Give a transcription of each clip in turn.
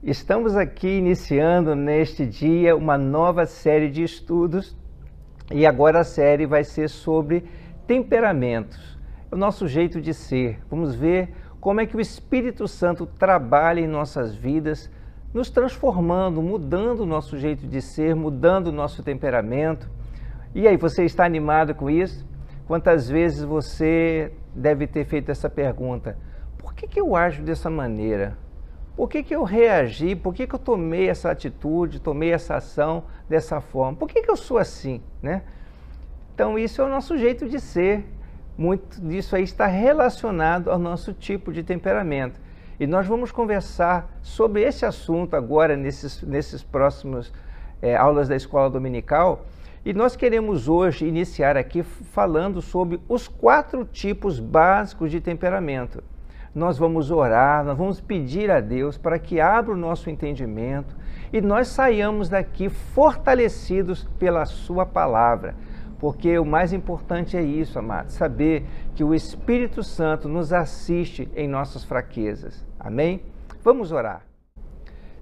Estamos aqui iniciando neste dia uma nova série de estudos e agora a série vai ser sobre temperamentos, o nosso jeito de ser. Vamos ver como é que o Espírito Santo trabalha em nossas vidas, nos transformando, mudando o nosso jeito de ser, mudando o nosso temperamento. E aí, você está animado com isso? Quantas vezes você deve ter feito essa pergunta: por que eu ajo dessa maneira? Por que eu reagi? Por que eu tomei essa atitude, tomei essa ação dessa forma? Por que eu sou assim, né? Então, isso é o nosso jeito de ser. Muito disso aí está relacionado ao nosso tipo de temperamento. E nós vamos conversar sobre esse assunto agora, nesses próximos aulas da Escola Dominical. E nós queremos hoje iniciar aqui falando sobre os 4 tipos básicos de temperamento. Nós vamos orar, nós vamos pedir a Deus para que abra o nosso entendimento e nós saiamos daqui fortalecidos pela sua palavra. Porque o mais importante é isso, amados, saber que o Espírito Santo nos assiste em nossas fraquezas. Amém? Vamos orar.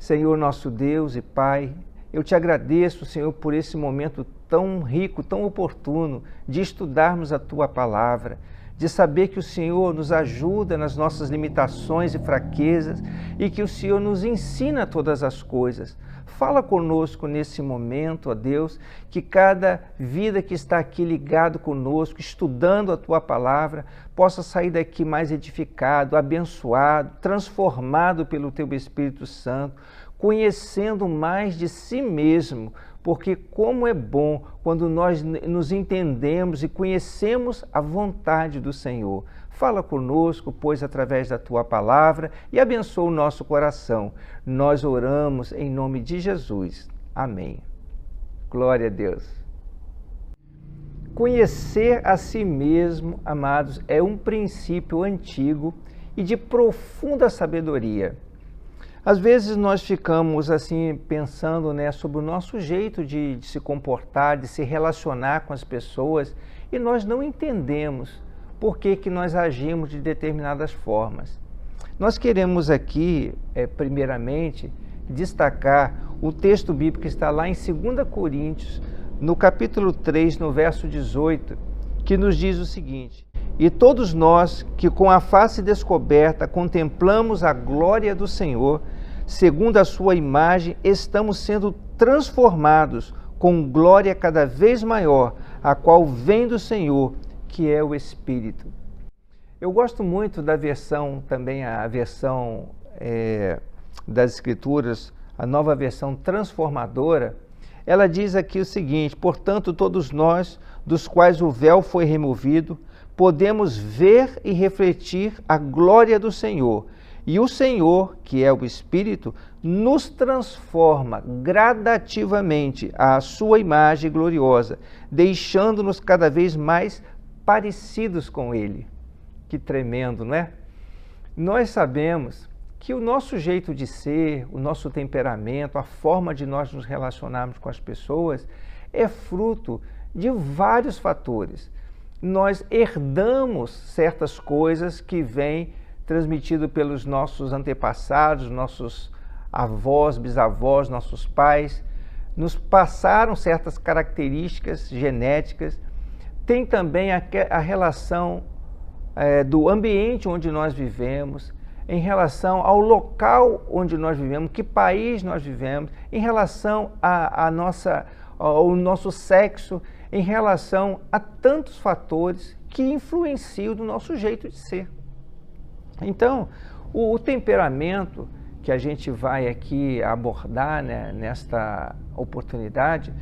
Senhor, nosso Deus e Pai, eu te agradeço, Senhor, por esse momento tão rico, tão oportuno de estudarmos a Tua palavra, de saber que o Senhor nos ajuda nas nossas limitações e fraquezas e que o Senhor nos ensina todas as coisas. Fala conosco nesse momento, ó Deus, que cada vida que está aqui ligado conosco, estudando a Tua palavra, possa sair daqui mais edificado, abençoado, transformado pelo Teu Espírito Santo, conhecendo mais de si mesmo, porque como é bom quando nós nos entendemos e conhecemos a vontade do Senhor. Fala conosco, pois, através da Tua palavra e abençoa o nosso coração. Nós oramos em nome de Jesus. Amém. Glória a Deus. Conhecer a si mesmo, amados, é um princípio antigo e de profunda sabedoria. Às vezes nós ficamos assim pensando, sobre o nosso jeito de se comportar, de se relacionar com as pessoas e nós não entendemos por que nós agimos de determinadas formas. Nós queremos aqui, primeiramente, destacar o texto bíblico que está lá em 2 Coríntios, no capítulo 3, no verso 18, que nos diz o seguinte: e todos nós que com a face descoberta contemplamos a glória do Senhor, segundo a sua imagem, estamos sendo transformados com glória cada vez maior, a qual vem do Senhor, que é o Espírito. Eu gosto muito da versão, também a versão das Escrituras, a nova versão transformadora. Ela diz aqui o seguinte: portanto, todos nós, dos quais o véu foi removido, podemos ver e refletir a glória do Senhor. E o Senhor, que é o Espírito, nos transforma gradativamente à sua imagem gloriosa, deixando-nos cada vez mais parecidos com Ele. Que tremendo, não é? Nós sabemos que o nosso jeito de ser, o nosso temperamento, a forma de nós nos relacionarmos com as pessoas é fruto de vários fatores. Nós herdamos certas coisas que vêm transmitido pelos nossos antepassados, nossos avós, bisavós, nossos pais, nos passaram certas características genéticas. Tem também a relação do ambiente onde nós vivemos, em relação ao local onde nós vivemos, que país nós vivemos, em relação ao nosso sexo, em relação a tantos fatores que influenciam no nosso jeito de ser. Então, o temperamento que a gente vai aqui abordar, nesta oportunidade,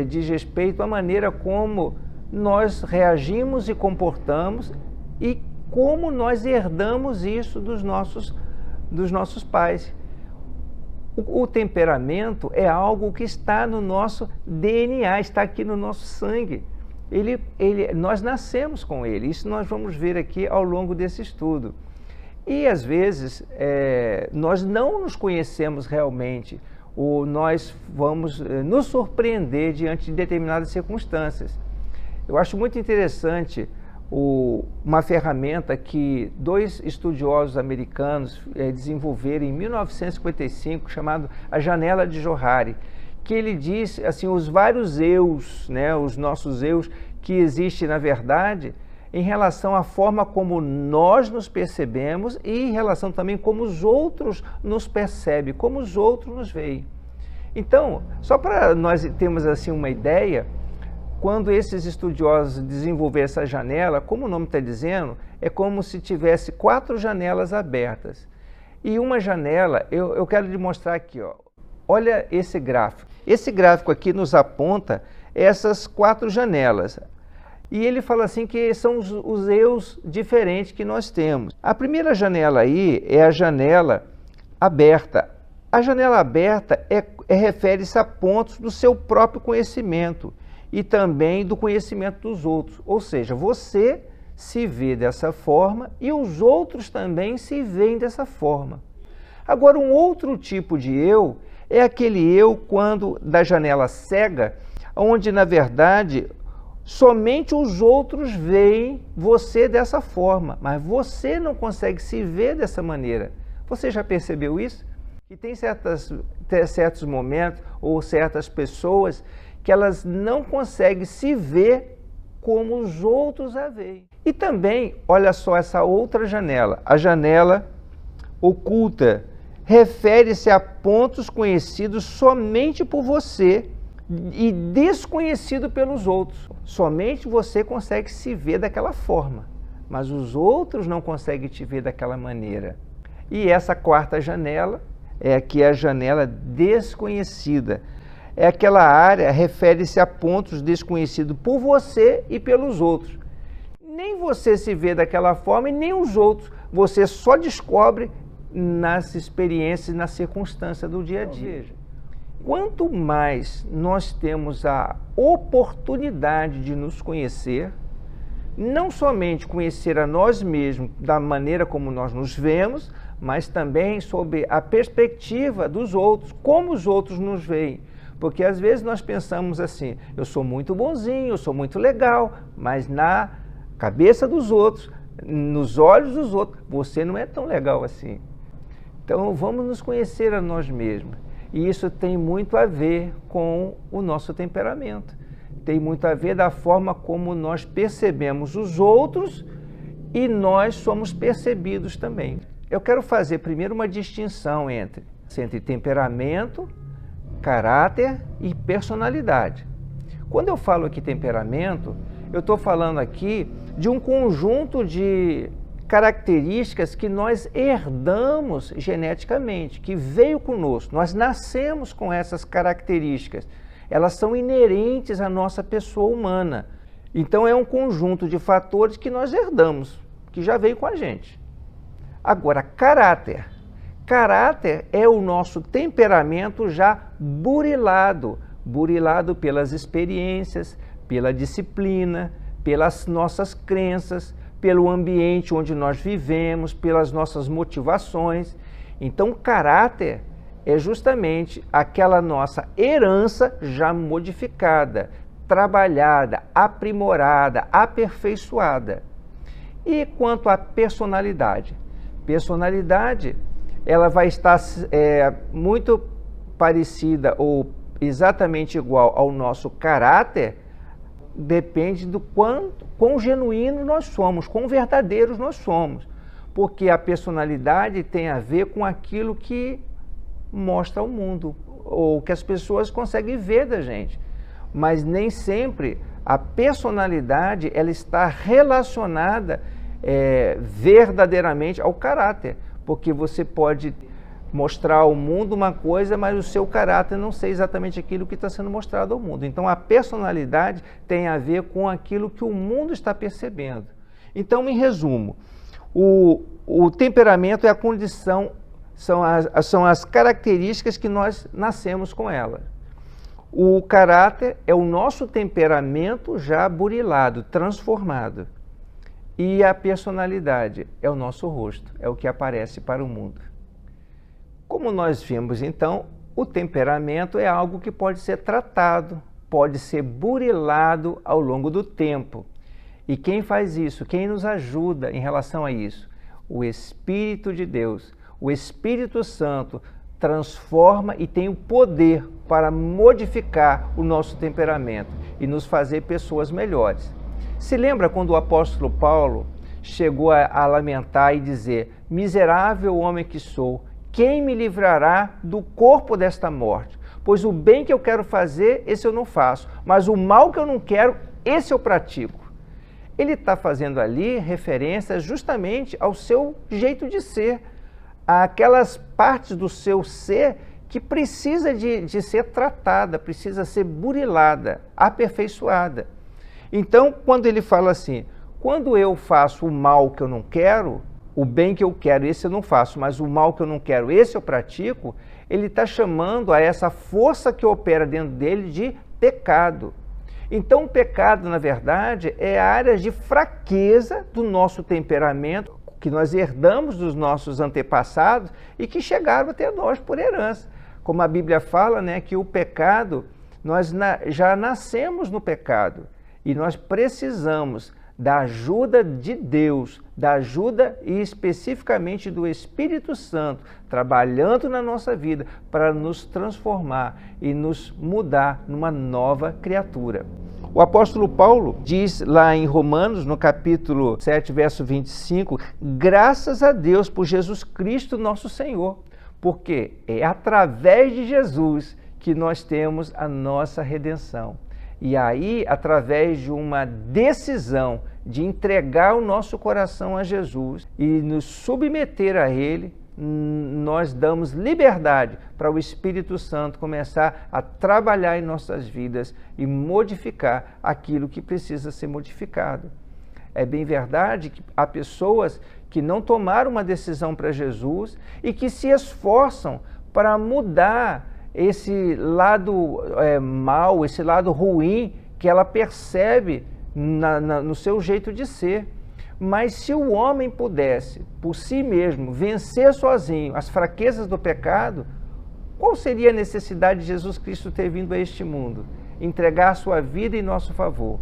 diz respeito à maneira como nós reagimos e comportamos e como nós herdamos isso dos nossos pais. O temperamento é algo que está no nosso DNA, está aqui no nosso sangue. Nós nascemos com ele, isso nós vamos ver aqui ao longo desse estudo. E às vezes nós não nos conhecemos realmente, ou nós vamos nos surpreender diante de determinadas circunstâncias. Eu acho muito interessante uma ferramenta que dois estudiosos americanos desenvolveram em 1955, chamado a janela de Johari, que ele diz assim, os vários eus, né, os nossos eus que existem na verdade, em relação à forma como nós nos percebemos e em relação também como os outros nos percebem, como os outros nos veem. Então, só para nós termos assim uma ideia, quando esses estudiosos desenvolveram essa janela, como o nome está dizendo, é como se tivesse 4 janelas abertas. E uma janela, eu quero lhe mostrar aqui, ó. Olha esse gráfico. Esse gráfico aqui nos aponta essas 4 janelas. E ele fala assim que são os eus diferentes que nós temos. A primeira janela aí é a janela aberta. A janela aberta refere-se a pontos do seu próprio conhecimento e também do conhecimento dos outros. Ou seja, você se vê dessa forma e os outros também se veem dessa forma. Agora, um outro tipo de eu é aquele eu quando da janela cega, onde na verdade somente os outros veem você dessa forma, mas você não consegue se ver dessa maneira. Você já percebeu isso? E tem certos momentos ou certas pessoas que elas não conseguem se ver como os outros a veem. E também, olha só essa outra janela, a janela oculta, refere-se a pontos conhecidos somente por você e desconhecido pelos outros. Somente você consegue se ver daquela forma, mas os outros não conseguem te ver daquela maneira. E essa quarta janela é aqui a janela desconhecida. É aquela área, refere-se a pontos desconhecidos por você e pelos outros. Nem você se vê daquela forma e nem os outros. Você só descobre nas experiências, nas circunstâncias do dia a dia. Quanto mais nós temos a oportunidade de nos conhecer, não somente conhecer a nós mesmos da maneira como nós nos vemos, mas também sob a perspectiva dos outros, como os outros nos veem. Porque às vezes nós pensamos assim, eu sou muito bonzinho, eu sou muito legal, mas na cabeça dos outros, nos olhos dos outros, você não é tão legal assim. Então vamos nos conhecer a nós mesmos. E isso tem muito a ver com o nosso temperamento. Tem muito a ver da forma como nós percebemos os outros e nós somos percebidos também. Eu quero fazer primeiro uma distinção entre temperamento, caráter e personalidade. Quando eu falo aqui temperamento, eu estou falando aqui de um conjunto de características que nós herdamos geneticamente, que veio conosco. Nós nascemos com essas características. Elas são inerentes à nossa pessoa humana. Então é um conjunto de fatores que nós herdamos, que já veio com a gente. Agora, caráter. Caráter é o nosso temperamento já burilado pelas experiências, pela disciplina, pelas nossas crenças, pelo ambiente onde nós vivemos, pelas nossas motivações. Então, caráter é justamente aquela nossa herança já modificada, trabalhada, aprimorada, aperfeiçoada. E quanto à personalidade? Personalidade, ela vai estar muito parecida ou exatamente igual ao nosso caráter, depende do quão genuíno nós somos, quão verdadeiros nós somos. Porque a personalidade tem a ver com aquilo que mostra ao mundo, ou que as pessoas conseguem ver da gente. Mas nem sempre a personalidade ela está relacionada verdadeiramente ao caráter. Porque você pode mostrar ao mundo uma coisa, mas o seu caráter não ser exatamente aquilo que está sendo mostrado ao mundo. Então, a personalidade tem a ver com aquilo que o mundo está percebendo. Então, em resumo, o temperamento é a condição, são as características que nós nascemos com elas. O caráter é o nosso temperamento já burilado, transformado. E a personalidade é o nosso rosto, é o que aparece para o mundo. Como nós vimos, então, o temperamento é algo que pode ser tratado, pode ser burilado ao longo do tempo. E quem faz isso? Quem nos ajuda em relação a isso? O Espírito de Deus. O Espírito Santo transforma e tem o poder para modificar o nosso temperamento e nos fazer pessoas melhores. Se lembra quando o apóstolo Paulo chegou a lamentar e dizer: miserável homem que sou, quem me livrará do corpo desta morte? Pois o bem que eu quero fazer, esse eu não faço, mas o mal que eu não quero, esse eu pratico. Ele está fazendo ali referência justamente ao seu jeito de ser, àquelas partes do seu ser que precisa de ser tratada, precisa ser burilada, aperfeiçoada. Então, quando ele fala assim, quando eu faço o mal que eu não quero, o bem que eu quero, esse eu não faço, mas o mal que eu não quero, esse eu pratico, ele está chamando a essa força que opera dentro dele de pecado. Então, o pecado, na verdade, é a área de fraqueza do nosso temperamento, que nós herdamos dos nossos antepassados e que chegaram até nós por herança. Como a Bíblia fala, né, que o pecado, nós já nascemos no pecado e nós precisamos da ajuda de Deus, da ajuda e especificamente do Espírito Santo, trabalhando na nossa vida para nos transformar e nos mudar numa nova criatura. O apóstolo Paulo diz lá em Romanos, no capítulo 7, verso 25, graças a Deus por Jesus Cristo nosso Senhor, porque é através de Jesus que nós temos a nossa redenção. E aí, através de uma decisão de entregar o nosso coração a Jesus e nos submeter a Ele, nós damos liberdade para o Espírito Santo começar a trabalhar em nossas vidas e modificar aquilo que precisa ser modificado. É bem verdade que há pessoas que não tomaram uma decisão para Jesus e que se esforçam para mudar esse lado mau, esse lado ruim que ela percebe no seu jeito de ser. Mas se o homem pudesse, por si mesmo, vencer sozinho as fraquezas do pecado, qual seria a necessidade de Jesus Cristo ter vindo a este mundo? Entregar a sua vida em nosso favor.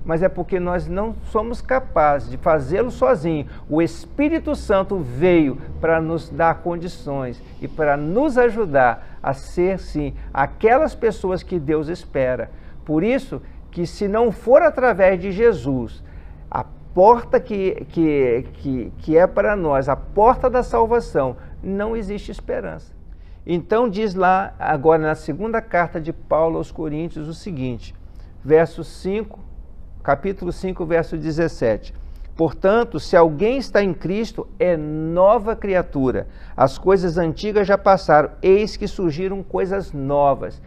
Mas é porque nós não somos capazes de fazê-lo sozinho. O Espírito Santo veio para nos dar condições e para nos ajudar a ser, sim, aquelas pessoas que Deus espera. Por isso que se não for através de Jesus, a porta que é para nós, a porta da salvação, não existe esperança. Então diz lá, agora na segunda carta de Paulo aos Coríntios, o seguinte, capítulo 5, verso 17. Portanto, se alguém está em Cristo, é nova criatura. As coisas antigas já passaram, eis que surgiram coisas novas.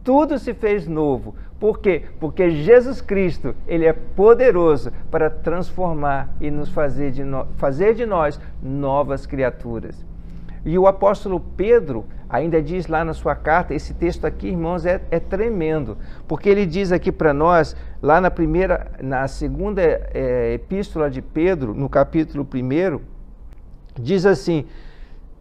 Tudo se fez novo. Por quê? Porque Jesus Cristo, Ele é poderoso para transformar e nos fazer de nós novas criaturas. E o apóstolo Pedro ainda diz lá na sua carta, esse texto aqui, irmãos, é tremendo, porque ele diz aqui para nós, lá na segunda epístola de Pedro, no capítulo 1, diz assim,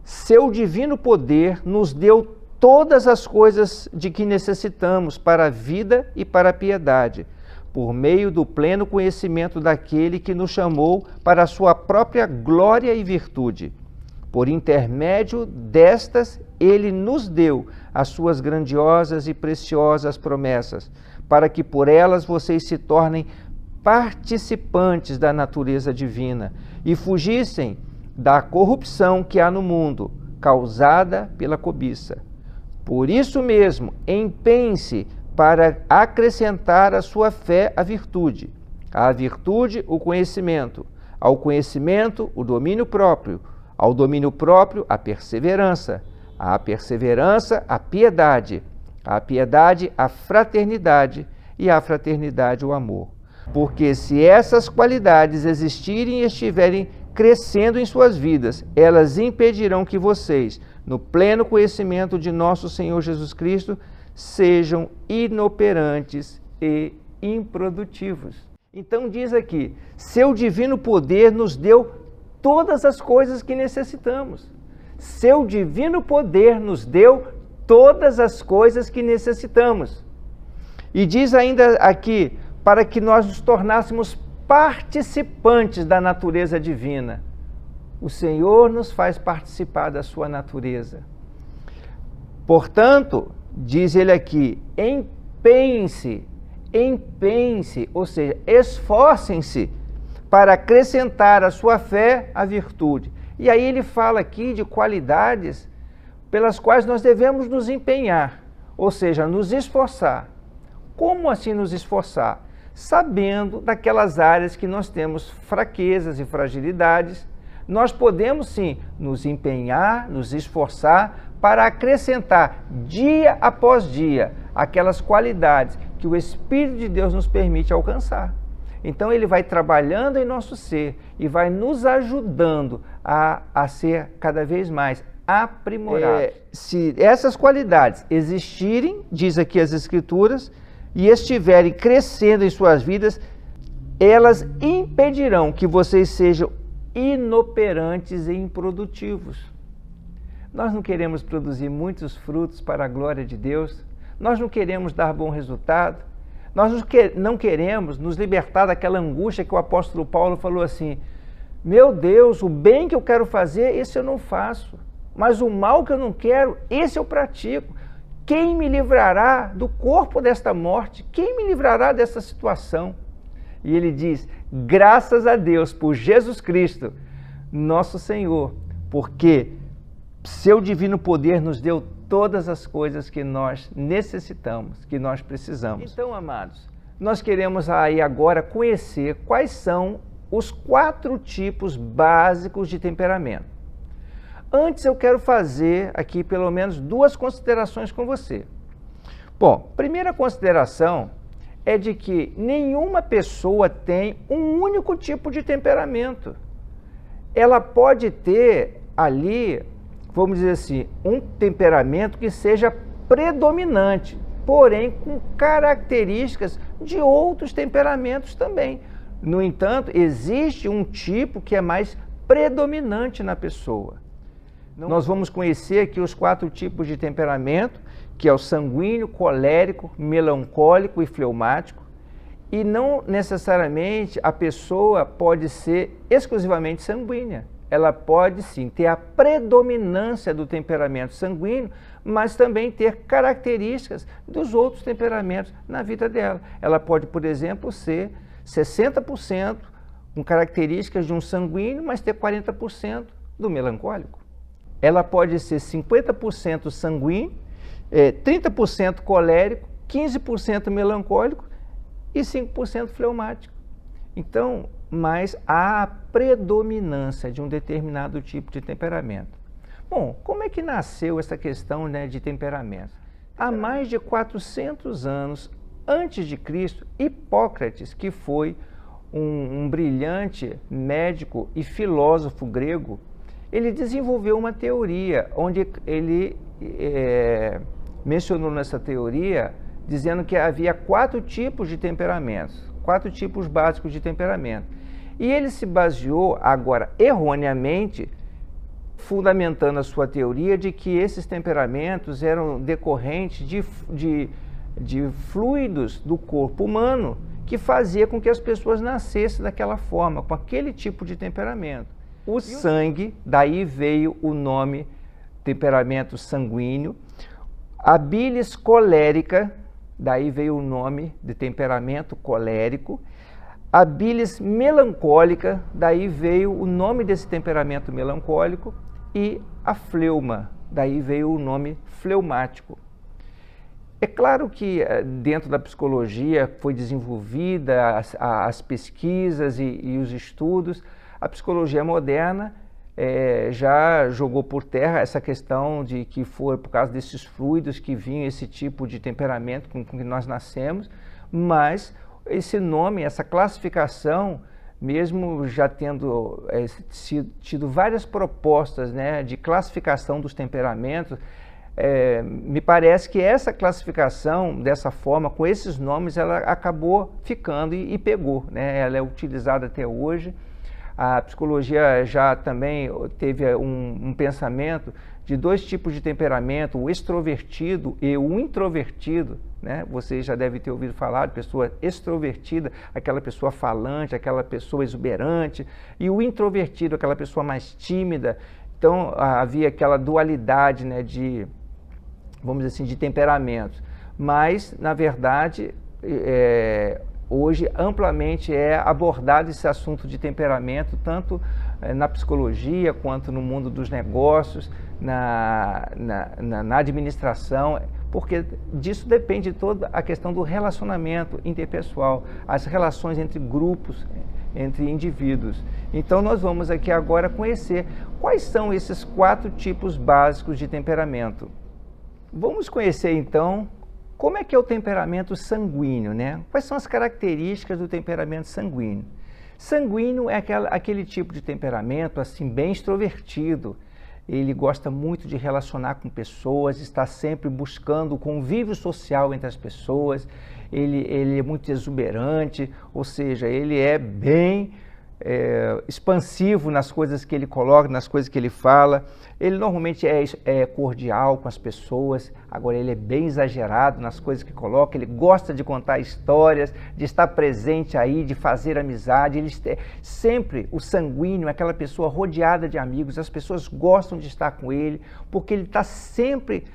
seu divino poder nos deu todas as coisas de que necessitamos para a vida e para a piedade, por meio do pleno conhecimento daquele que nos chamou para a sua própria glória e virtude. Por intermédio destas, ele nos deu as suas grandiosas e preciosas promessas, para que por elas vocês se tornem participantes da natureza divina e fugissem da corrupção que há no mundo, causada pela cobiça. Por isso mesmo, empenhe-se para acrescentar à sua fé a virtude, à virtude o conhecimento, ao conhecimento o domínio próprio, ao domínio próprio a perseverança, à perseverança a piedade, à piedade a fraternidade e à fraternidade o amor. Porque se essas qualidades existirem e estiverem crescendo em suas vidas, elas impedirão que vocês, no pleno conhecimento de nosso Senhor Jesus Cristo, sejam inoperantes e improdutivos. Então diz aqui, seu divino poder nos deu todas as coisas que necessitamos. Seu divino poder nos deu todas as coisas que necessitamos. E diz ainda aqui, para que nós nos tornássemos participantes da natureza divina. O Senhor nos faz participar da sua natureza. Portanto, diz ele aqui, empenhem-se, ou seja, esforcem-se para acrescentar à sua fé a virtude. E aí ele fala aqui de qualidades pelas quais nós devemos nos empenhar, ou seja, nos esforçar. Como assim nos esforçar? Sabendo daquelas áreas que nós temos fraquezas e fragilidades, nós podemos sim nos empenhar, nos esforçar para acrescentar dia após dia aquelas qualidades que o Espírito de Deus nos permite alcançar. Então ele vai trabalhando em nosso ser e vai nos ajudando a ser cada vez mais aprimorados. Se essas qualidades existirem, diz aqui as Escrituras, e estiverem crescendo em suas vidas, elas impedirão que vocês sejam inoperantes e improdutivos. Nós não queremos produzir muitos frutos para a glória de Deus, nós não queremos dar bom resultado, nós não queremos nos libertar daquela angústia que o apóstolo Paulo falou assim, meu Deus, o bem que eu quero fazer, esse eu não faço, mas o mal que eu não quero, esse eu pratico. Quem me livrará do corpo desta morte? Quem me livrará dessa situação? E ele diz, graças a Deus por Jesus Cristo, nosso Senhor, porque seu divino poder nos deu todas as coisas que nós necessitamos, que nós precisamos. Então, amados, nós queremos aí agora conhecer quais são os 4 tipos básicos de temperamento. Antes eu quero fazer aqui pelo menos 2 considerações com você. Bom, primeira consideração é de que nenhuma pessoa tem um único tipo de temperamento. Ela pode ter ali, vamos dizer assim, um temperamento que seja predominante, porém com características de outros temperamentos também. No entanto, existe um tipo que é mais predominante na pessoa. Nós vamos conhecer aqui os 4 tipos de temperamento, que é o sanguíneo, colérico, melancólico e fleumático. E não necessariamente a pessoa pode ser exclusivamente sanguínea. Ela pode sim ter a predominância do temperamento sanguíneo, mas também ter características dos outros temperamentos na vida dela. Ela pode, por exemplo, ser 60% com características de um sanguíneo, mas ter 40% do melancólico. Ela pode ser 50% sanguíneo, 30% colérico, 15% melancólico e 5% fleumático. Então, mas há a predominância de um determinado tipo de temperamento. Bom, como é que nasceu essa questão, né, de temperamento? Há mais de 400 anos antes de Cristo, Hipócrates, que foi um brilhante médico e filósofo grego, ele desenvolveu uma teoria onde ele mencionou nessa teoria dizendo que havia 4 tipos de temperamentos, 4 tipos básicos de temperamento. E ele se baseou, agora erroneamente, fundamentando a sua teoria de que esses temperamentos eram decorrentes de fluidos do corpo humano que fazia com que as pessoas nascessem daquela forma, com aquele tipo de temperamento. O sangue, daí veio o nome temperamento sanguíneo. A bilis colérica, daí veio o nome de temperamento colérico. A bilis melancólica, daí veio o nome desse temperamento melancólico. E a fleuma, daí veio o nome fleumático. É claro que dentro da psicologia foi desenvolvida as pesquisas e os estudos. A psicologia moderna já jogou por terra essa questão de que foi por causa desses fluidos que vinha esse tipo de temperamento com que nós nascemos, mas esse nome, essa classificação, mesmo já tendo tido várias propostas, né, de classificação dos temperamentos, me parece que essa classificação, dessa forma, com esses nomes, ela acabou ficando e pegou, né? Ela é utilizada até hoje. A psicologia já também teve um pensamento de dois tipos de temperamento, o extrovertido e o introvertido, né? Você já deve ter ouvido falar de pessoa extrovertida, aquela pessoa falante, aquela pessoa exuberante, e o introvertido, aquela pessoa mais tímida. Então, havia aquela dualidade, né, de, vamos dizer assim, de temperamentos. Mas, na verdade, hoje amplamente é abordado esse assunto de temperamento, tanto na psicologia quanto no mundo dos negócios, na administração, porque disso depende toda a questão do relacionamento interpessoal, as relações entre grupos, entre indivíduos. Então nós vamos aqui agora conhecer quais são esses 4 tipos básicos de temperamento. Vamos conhecer então como é que é o temperamento sanguíneo, né? Quais são as características do temperamento sanguíneo? Sanguíneo é aquele tipo de temperamento assim bem extrovertido. Ele gosta muito de relacionar com pessoas, está sempre buscando o convívio social entre as pessoas. Ele é muito exuberante, ou seja, ele é bem expansivo nas coisas que ele coloca, nas coisas que ele fala. Ele normalmente é cordial com as pessoas, agora ele é bem exagerado nas coisas que coloca, ele gosta de contar histórias, de estar presente aí, de fazer amizade. Ele sempre, o sanguíneo, é aquela pessoa rodeada de amigos, as pessoas gostam de estar com ele, porque ele está sempre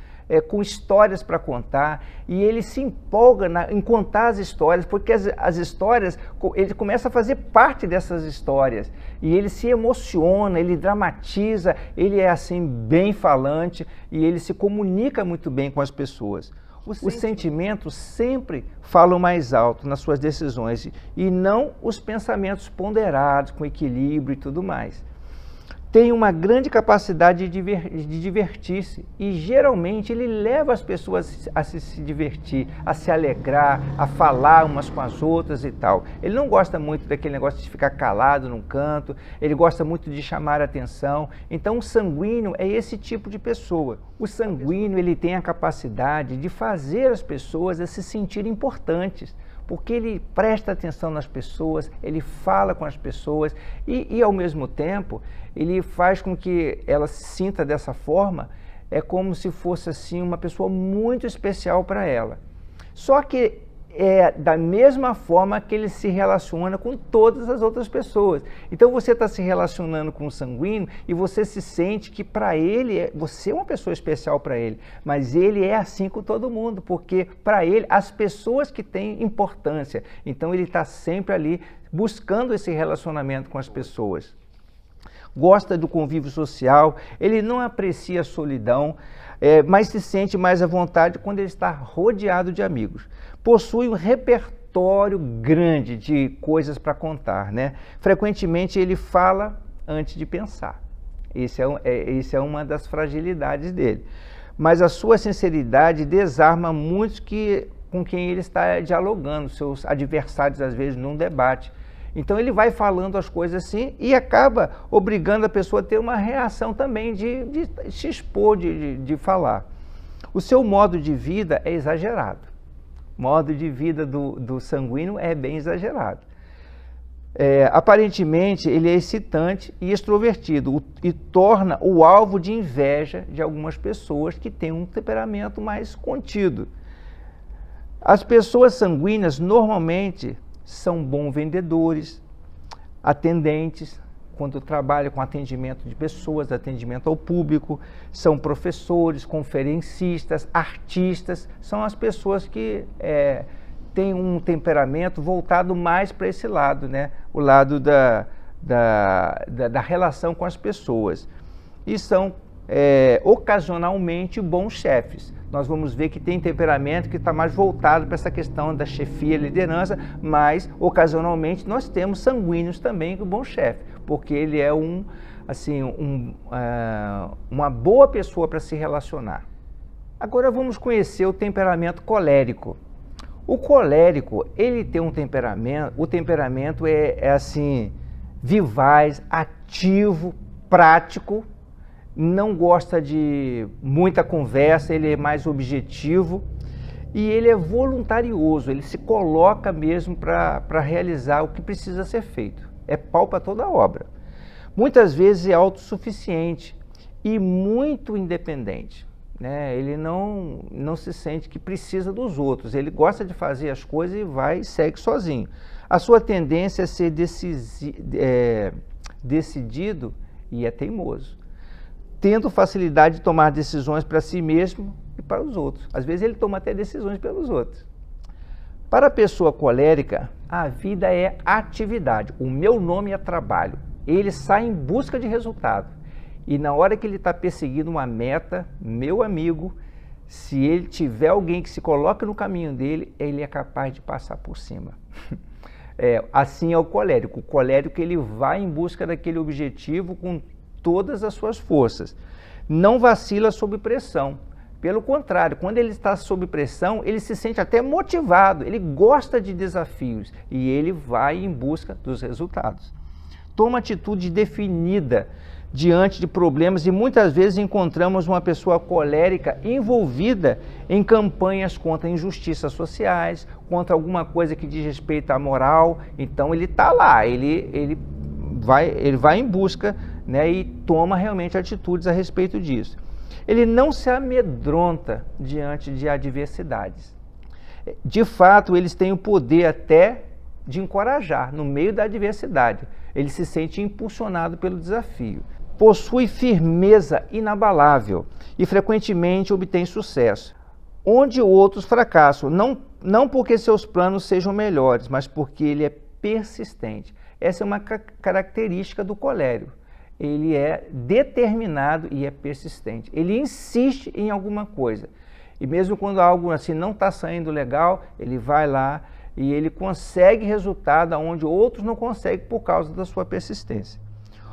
com histórias para contar, e ele se empolga em contar as histórias, porque as histórias, ele começa a fazer parte dessas histórias, e ele se emociona, ele dramatiza, ele é assim bem falante, e ele se comunica muito bem com as pessoas. Os sentimentos sempre falam mais alto nas suas decisões, e não os pensamentos ponderados, com equilíbrio e tudo mais. Tem uma grande capacidade de divertir-se, e geralmente ele leva as pessoas a se divertir, a se alegrar, a falar umas com as outras e tal. Ele não gosta muito daquele negócio de ficar calado num canto, ele gosta muito de chamar a atenção. Então o sanguíneo é esse tipo de pessoa. O sanguíneo, ele tem a capacidade de fazer as pessoas se sentirem importantes, porque ele presta atenção nas pessoas, ele fala com as pessoas e ao mesmo tempo, ele faz com que ela se sinta dessa forma, é como se fosse assim uma pessoa muito especial para ela. Só que é da mesma forma que ele se relaciona com todas as outras pessoas. Então você está se relacionando com o sanguíneo e você se sente que para ele, você é uma pessoa especial para ele, mas ele é assim com todo mundo, porque para ele, as pessoas que têm importância. Então ele está sempre ali buscando esse relacionamento com as pessoas. Gosta do convívio social, ele não aprecia a solidão, mas se sente mais à vontade quando ele está rodeado de amigos. Possui um repertório grande de coisas para contar, né? Frequentemente ele fala antes de pensar. Esse é uma das fragilidades dele. Mas a sua sinceridade desarma muitos com quem ele está dialogando, seus adversários às vezes num debate. Então ele vai falando as coisas assim e acaba obrigando a pessoa a ter uma reação também de se expor, de falar. O seu modo de vida é exagerado. O modo de vida do sanguíneo é bem exagerado. Aparentemente ele é excitante e extrovertido e torna o alvo de inveja de algumas pessoas que têm um temperamento mais contido. As pessoas sanguíneas normalmente são bons vendedores, atendentes, quando trabalham com atendimento de pessoas, atendimento ao público, são professores, conferencistas, artistas, são as pessoas que têm um temperamento voltado mais para esse lado, né? O lado da relação com as pessoas. E são ocasionalmente bons chefes. Nós vamos ver que tem temperamento que está mais voltado para essa questão da chefia, liderança, mas ocasionalmente nós temos sanguíneos também com bom chefe, porque ele é uma boa pessoa para se relacionar. Agora vamos conhecer o temperamento colérico. O colérico, ele tem um temperamento, o temperamento é assim, vivaz, ativo, prático, não gosta de muita conversa, ele é mais objetivo e ele é voluntarioso, ele se coloca mesmo para realizar o que precisa ser feito. É pau para toda a obra. Muitas vezes é autossuficiente e muito independente, né? Ele não se sente que precisa dos outros, ele gosta de fazer as coisas e vai e segue sozinho. A sua tendência é ser decidido e é teimoso, tendo facilidade de tomar decisões para si mesmo e para os outros. Às vezes ele toma até decisões pelos outros. Para a pessoa colérica, a vida é atividade. O meu nome é trabalho. Ele sai em busca de resultado. E na hora que ele está perseguindo uma meta, meu amigo, se ele tiver alguém que se coloque no caminho dele, ele é capaz de passar por cima. Assim é o colérico. O colérico, ele vai em busca daquele objetivo com todas as suas forças. Não vacila sob pressão. Pelo contrário, quando ele está sob pressão, ele se sente até motivado, ele gosta de desafios e ele vai em busca dos resultados. Toma atitude definida diante de problemas e muitas vezes encontramos uma pessoa colérica envolvida em campanhas contra injustiças sociais, contra alguma coisa que diz respeito à moral. Então ele está lá, ele vai em busca, né, e toma realmente atitudes a respeito disso. Ele não se amedronta diante de adversidades. De fato, eles têm o poder até de encorajar no meio da adversidade. Ele se sente impulsionado pelo desafio. Possui firmeza inabalável e frequentemente obtém sucesso. Onde outros fracassam, não porque seus planos sejam melhores, mas porque ele é persistente. Essa é uma característica do colérico. Ele é determinado e é persistente. Ele insiste em alguma coisa. E mesmo quando algo assim não está saindo legal, ele vai lá e ele consegue resultado onde outros não conseguem por causa da sua persistência.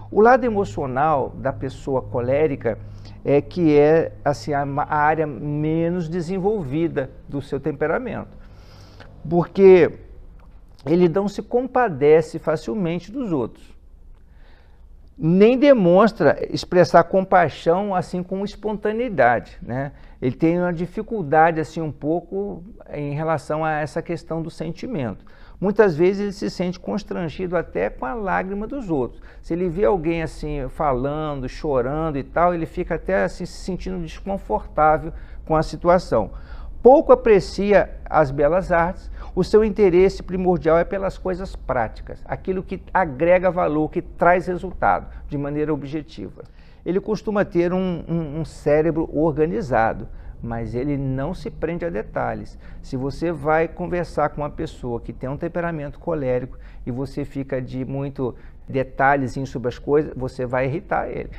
O lado emocional da pessoa colérica é que é assim, a área menos desenvolvida do seu temperamento. Porque ele não se compadece facilmente dos outros. Nem demonstra expressar compaixão assim com espontaneidade, né? Ele tem uma dificuldade assim um pouco em relação a essa questão do sentimento. Muitas vezes ele se sente constrangido até com a lágrima dos outros. Se ele vê alguém assim falando, chorando e tal, ele fica até assim se sentindo desconfortável com a situação. Pouco aprecia as belas artes, o seu interesse primordial é pelas coisas práticas, aquilo que agrega valor, que traz resultado de maneira objetiva. Ele costuma ter um cérebro organizado, mas ele não se prende a detalhes. Se você vai conversar com uma pessoa que tem um temperamento colérico e você fica de muito detalhezinho sobre as coisas, você vai irritar ele.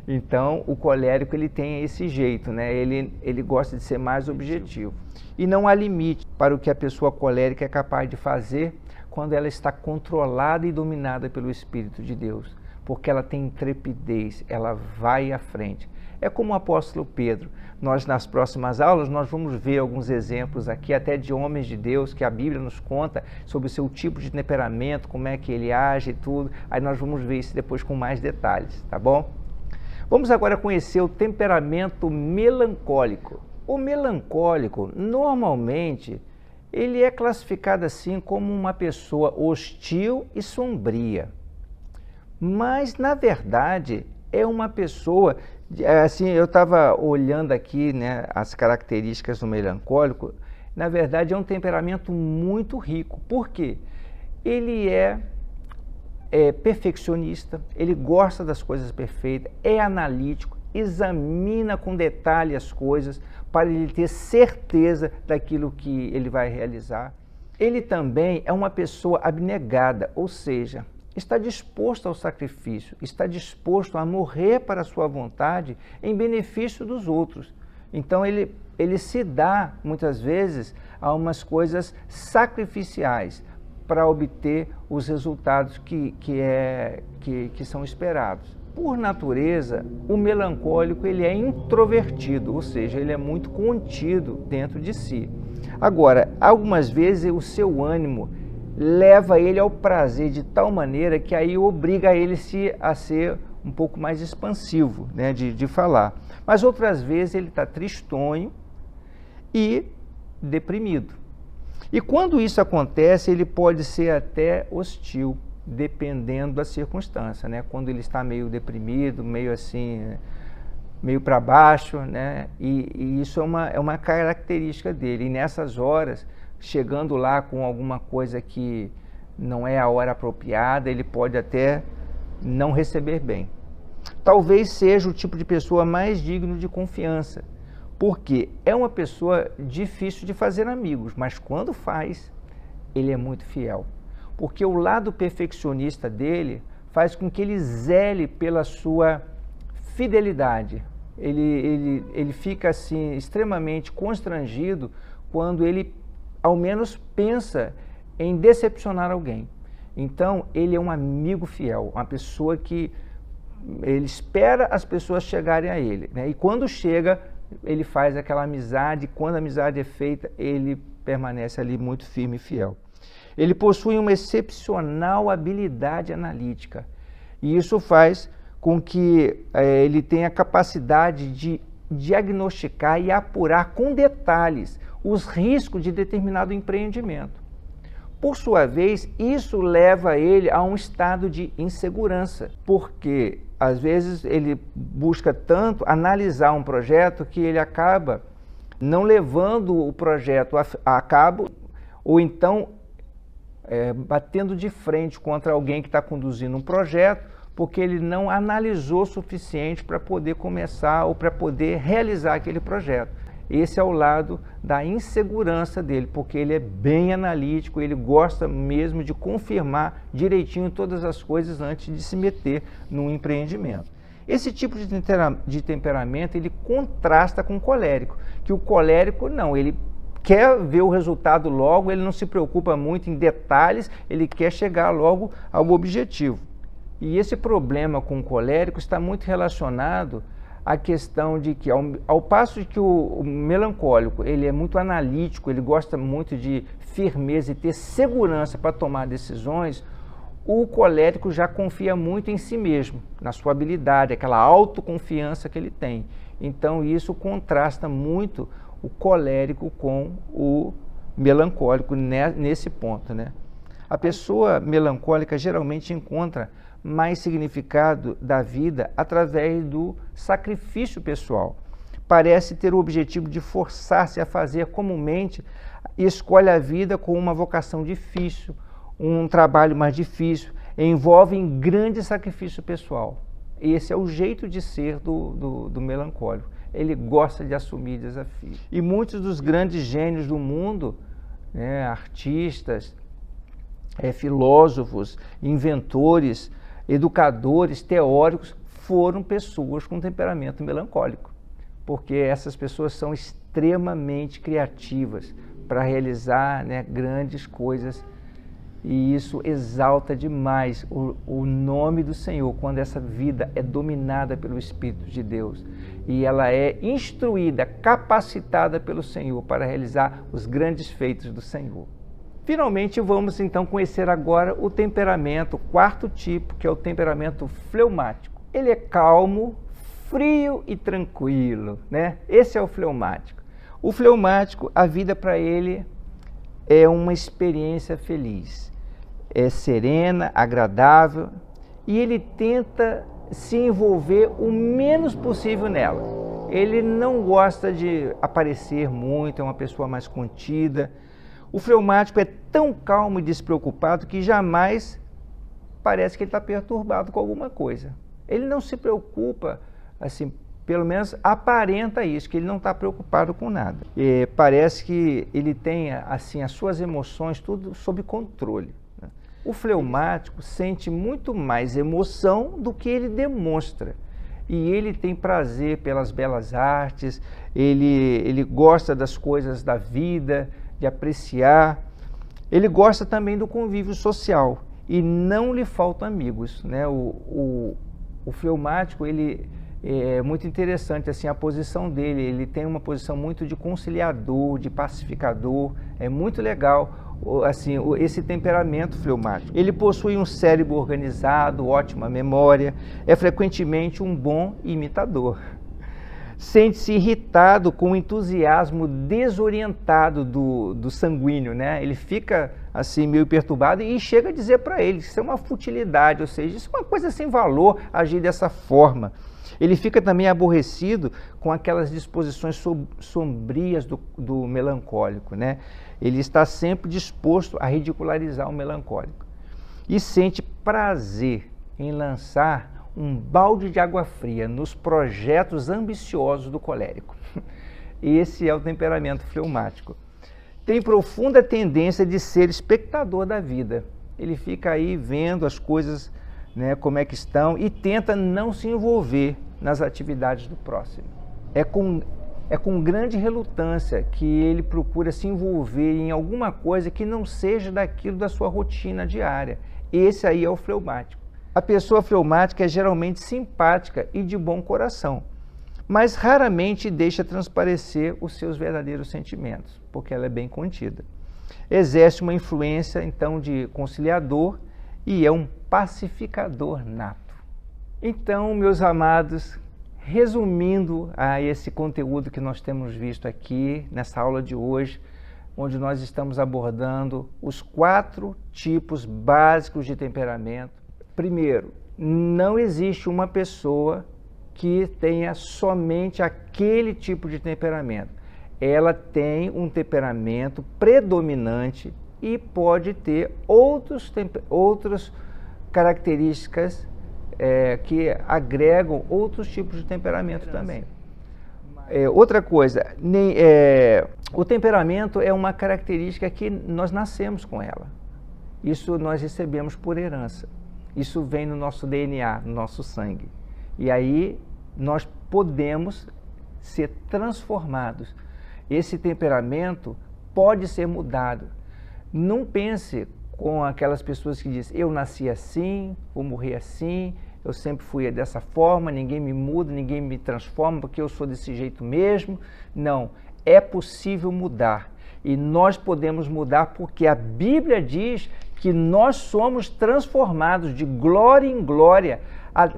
Então, o colérico ele tem esse jeito, né? Ele gosta de ser mais objetivo. E não há limite para o que a pessoa colérica é capaz de fazer quando ela está controlada e dominada pelo Espírito de Deus, porque ela tem intrepidez, ela vai à frente. É como o apóstolo Pedro. Nós, nas próximas aulas, nós vamos ver alguns exemplos aqui, até de homens de Deus, que a Bíblia nos conta sobre o seu tipo de temperamento, como é que ele age e tudo. Aí nós vamos ver isso depois com mais detalhes, tá bom? Vamos agora conhecer o temperamento melancólico. O melancólico, normalmente, ele é classificado assim como uma pessoa hostil e sombria. Mas, na verdade, é uma pessoa... Assim, eu estava olhando aqui, né, as características do melancólico. Na verdade, é um temperamento muito rico. Por quê? Ele é perfeccionista, ele gosta das coisas perfeitas, é analítico, examina com detalhe as coisas para ele ter certeza daquilo que ele vai realizar. Ele também é uma pessoa abnegada, ou seja, está disposto ao sacrifício, está disposto a morrer para a sua vontade em benefício dos outros. Então ele se dá, muitas vezes, a umas coisas sacrificiais para obter os resultados que são esperados. Por natureza, o melancólico ele é introvertido, ou seja, ele é muito contido dentro de si. Agora, algumas vezes o seu ânimo leva ele ao prazer de tal maneira que aí obriga ele a ser um pouco mais expansivo, né, de falar. Mas outras vezes ele está tristonho e deprimido. E quando isso acontece, ele pode ser até hostil, dependendo da circunstância, né? Quando ele está meio deprimido, meio assim, meio para baixo, né? E isso é uma característica dele. E nessas horas, chegando lá com alguma coisa que não é a hora apropriada, ele pode até não receber bem. Talvez seja o tipo de pessoa mais digno de confiança, porque é uma pessoa difícil de fazer amigos, mas quando faz, ele é muito fiel. Porque o lado perfeccionista dele faz com que ele zele pela sua fidelidade. Ele fica assim extremamente constrangido quando ele ao menos pensa em decepcionar alguém. Então ele é um amigo fiel, uma pessoa que ele espera as pessoas chegarem a ele, né? E quando chega, ele faz aquela amizade. Quando a amizade é feita, ele permanece ali muito firme e fiel. Ele possui uma excepcional habilidade analítica, e isso faz com que ele tenha a capacidade de diagnosticar e apurar com detalhes os riscos de determinado empreendimento. Por sua vez, isso leva ele a um estado de insegurança, porque às vezes ele busca tanto analisar um projeto que ele acaba não levando o projeto a cabo, ou então batendo de frente contra alguém que está conduzindo um projeto, porque ele não analisou o suficiente para poder começar ou para poder realizar aquele projeto. Esse é o lado da insegurança dele, porque ele é bem analítico, ele gosta mesmo de confirmar direitinho todas as coisas antes de se meter num empreendimento. Esse tipo de temperamento, ele contrasta com o colérico, que o colérico não, ele quer ver o resultado logo, ele não se preocupa muito em detalhes, ele quer chegar logo ao objetivo. E esse problema com o colérico está muito relacionado à questão de que, ao passo que o melancólico ele é muito analítico, ele gosta muito de firmeza e ter segurança para tomar decisões, o colérico já confia muito em si mesmo, na sua habilidade, aquela autoconfiança que ele tem. Então isso contrasta muito o colérico com o melancólico nesse ponto, né? A pessoa melancólica geralmente encontra mais significado da vida através do sacrifício pessoal. Parece ter o objetivo de forçar-se a fazer comumente e escolhe a vida com uma vocação difícil, um trabalho mais difícil, envolve em grande sacrifício pessoal. Esse é o jeito de ser do melancólico. Ele gosta de assumir desafios. E muitos dos grandes gênios do mundo, né, artistas, filósofos, inventores, educadores, teóricos, foram pessoas com temperamento melancólico, porque essas pessoas são extremamente criativas para realizar, né, grandes coisas, e isso exalta demais o nome do Senhor, quando essa vida é dominada pelo Espírito de Deus e ela é instruída, capacitada pelo Senhor para realizar os grandes feitos do Senhor. Finalmente, vamos então conhecer agora o temperamento, o quarto tipo, que é o temperamento fleumático. Ele é calmo, frio e tranquilo, né? Esse é o fleumático. O fleumático, a vida para ele é uma experiência feliz. É serena, agradável, e ele tenta se envolver o menos possível nela. Ele não gosta de aparecer muito, é uma pessoa mais contida. O fleumático é tão calmo e despreocupado que jamais parece que ele está perturbado com alguma coisa. Ele não se preocupa, assim, pelo menos aparenta isso, que ele não está preocupado com nada. Parece que ele tem, assim, as suas emoções tudo sob controle, né? O fleumático sente muito mais emoção do que ele demonstra. E ele tem prazer pelas belas artes, ele gosta das coisas da vida, de apreciar. Ele gosta também do convívio social e não lhe faltam amigos, né? O fleumático, ele é muito interessante assim a posição dele. Ele tem uma posição muito de conciliador, de pacificador. É muito legal assim esse temperamento fleumático. Ele possui um cérebro organizado, ótima memória, é frequentemente um bom imitador. Sente-se irritado com o entusiasmo desorientado do sanguíneo, né? Ele fica assim meio perturbado e chega a dizer para ele que isso é uma futilidade, ou seja, isso é uma coisa sem valor agir dessa forma. Ele fica também aborrecido com aquelas disposições sombrias do melancólico, né? Ele está sempre disposto a ridicularizar o melancólico. E sente prazer em lançar um balde de água fria nos projetos ambiciosos do colérico. Esse é o temperamento fleumático. Tem profunda tendência de ser espectador da vida. Ele fica aí vendo as coisas, né, como é que estão, e tenta não se envolver nas atividades do próximo. É com grande relutância que ele procura se envolver em alguma coisa que não seja daquilo da sua rotina diária. Esse aí é o fleumático. A pessoa fleumática é geralmente simpática e de bom coração, mas raramente deixa transparecer os seus verdadeiros sentimentos, porque ela é bem contida. Exerce uma influência, então, de conciliador e é um pacificador nato. Então, meus amados, resumindo a esse conteúdo que nós temos visto aqui nessa aula de hoje, onde nós estamos abordando os 4 tipos básicos de temperamento. Primeiro, não existe uma pessoa que tenha somente aquele tipo de temperamento. Ela tem um temperamento predominante e pode ter outras características que agregam outros tipos de temperamento também. Outra coisa, o temperamento é uma característica que nós nascemos com ela. Isso nós recebemos por herança. Isso vem no nosso DNA, no nosso sangue. E aí nós podemos ser transformados. Esse temperamento pode ser mudado. Não pense com aquelas pessoas que dizem, eu nasci assim, vou morrer assim, eu sempre fui dessa forma, ninguém me muda, ninguém me transforma porque eu sou desse jeito mesmo. Não, é possível mudar. E nós podemos mudar porque a Bíblia diz que nós somos transformados de glória em glória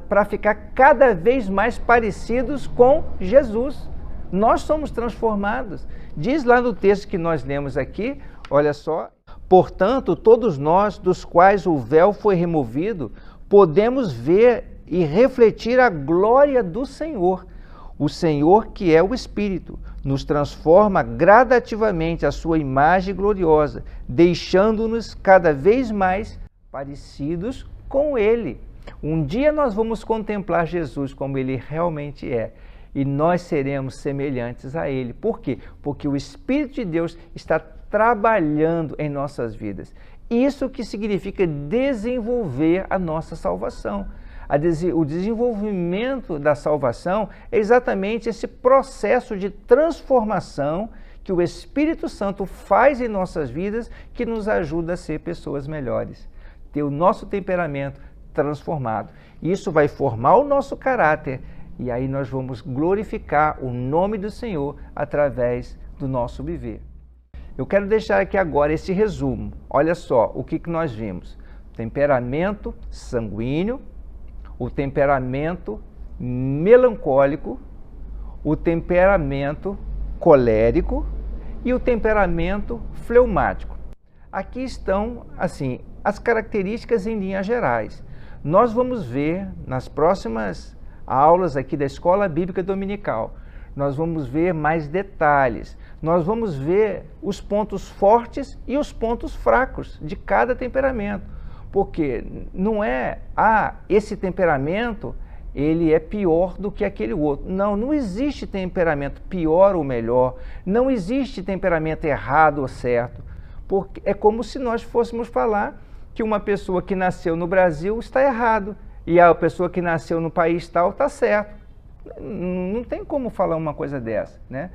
para ficar cada vez mais parecidos com Jesus. Nós somos transformados. Diz lá no texto que nós lemos aqui, olha só, portanto, todos nós, dos quais o véu foi removido, podemos ver e refletir a glória do Senhor. O Senhor, que é o Espírito, nos transforma gradativamente à sua imagem gloriosa, deixando-nos cada vez mais parecidos com Ele. Um dia nós vamos contemplar Jesus como Ele realmente é, e nós seremos semelhantes a Ele. Por quê? Porque o Espírito de Deus está trabalhando em nossas vidas. Isso que significa desenvolver a nossa salvação. O desenvolvimento da salvação é exatamente esse processo de transformação que o Espírito Santo faz em nossas vidas, que nos ajuda a ser pessoas melhores, ter o nosso temperamento transformado. Isso vai formar o nosso caráter e aí nós vamos glorificar o nome do Senhor através do nosso viver. Eu quero deixar aqui agora esse resumo. Olha só o que nós vimos. Temperamento sanguíneo, o temperamento melancólico, o temperamento colérico e o temperamento fleumático. Aqui estão, assim, as características em linhas gerais. Nós vamos ver nas próximas aulas aqui da Escola Bíblica Dominical, nós vamos ver mais detalhes, nós vamos ver os pontos fortes e os pontos fracos de cada temperamento. Porque não é, esse temperamento, ele é pior do que aquele outro. Não, não existe temperamento pior ou melhor, não existe temperamento errado ou certo. Porque é como se nós fôssemos falar que uma pessoa que nasceu no Brasil está errado e a pessoa que nasceu no país tal está certo. Não tem como falar uma coisa dessa, né?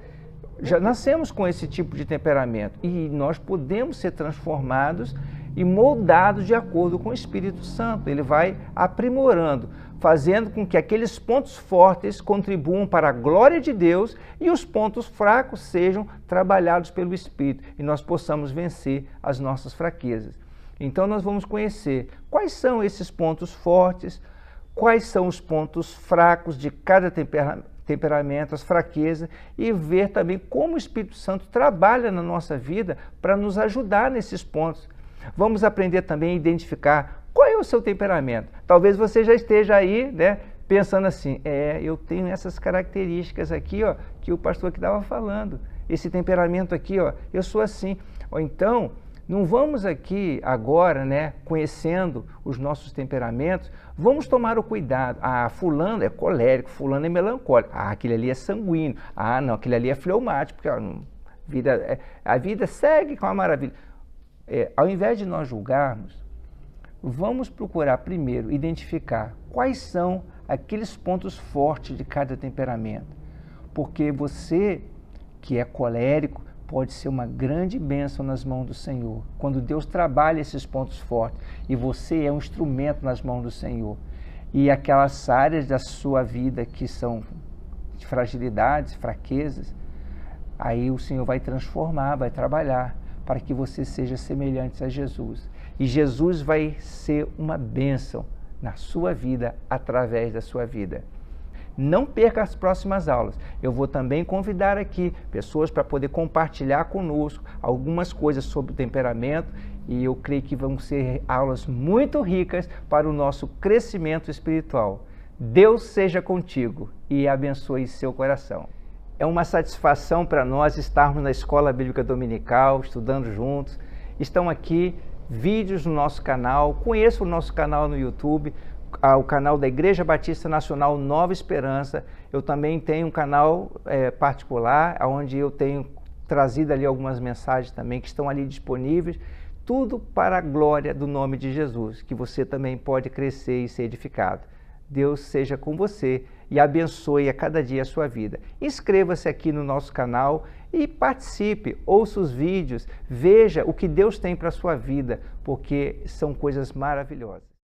Já nascemos com esse tipo de temperamento e nós podemos ser transformados e moldados de acordo com o Espírito Santo. Ele vai aprimorando, fazendo com que aqueles pontos fortes contribuam para a glória de Deus e os pontos fracos sejam trabalhados pelo Espírito e nós possamos vencer as nossas fraquezas. Então nós vamos conhecer quais são esses pontos fortes, quais são os pontos fracos de cada temperamento, as fraquezas, e ver também como o Espírito Santo trabalha na nossa vida para nos ajudar nesses pontos. Vamos aprender também a identificar qual é o seu temperamento. Talvez você já esteja aí, né, pensando assim, eu tenho essas características aqui, ó, que o pastor aqui estava falando, esse temperamento aqui, ó, eu sou assim. Ou então, não vamos aqui agora, né, conhecendo os nossos temperamentos, vamos tomar o cuidado. Ah, fulano é colérico, fulano é melancólico, ah, aquele ali é sanguíneo, ah, não, aquele ali é fleumático, porque ó, a vida segue com a maravilha. Ao invés de nós julgarmos, vamos procurar primeiro identificar quais são aqueles pontos fortes de cada temperamento, porque você que é colérico pode ser uma grande bênção nas mãos do Senhor, quando Deus trabalha esses pontos fortes e você é um instrumento nas mãos do Senhor. E aquelas áreas da sua vida que são de fragilidades, fraquezas, aí o Senhor vai transformar, vai trabalhar para que você seja semelhante a Jesus. E Jesus vai ser uma bênção na sua vida, através da sua vida. Não perca as próximas aulas. Eu vou também convidar aqui pessoas para poder compartilhar conosco algumas coisas sobre o temperamento e eu creio que vão ser aulas muito ricas para o nosso crescimento espiritual. Deus seja contigo e abençoe seu coração. É uma satisfação para nós estarmos na Escola Bíblica Dominical, estudando juntos. Estão aqui vídeos no nosso canal, conheça o nosso canal no YouTube, o canal da Igreja Batista Nacional Nova Esperança. Eu também tenho um canal particular, onde eu tenho trazido ali algumas mensagens também que estão ali disponíveis, tudo para a glória do nome de Jesus, que você também pode crescer e ser edificado. Deus seja com você e abençoe a cada dia a sua vida. Inscreva-se aqui no nosso canal e participe, ouça os vídeos, veja o que Deus tem para a sua vida, porque são coisas maravilhosas.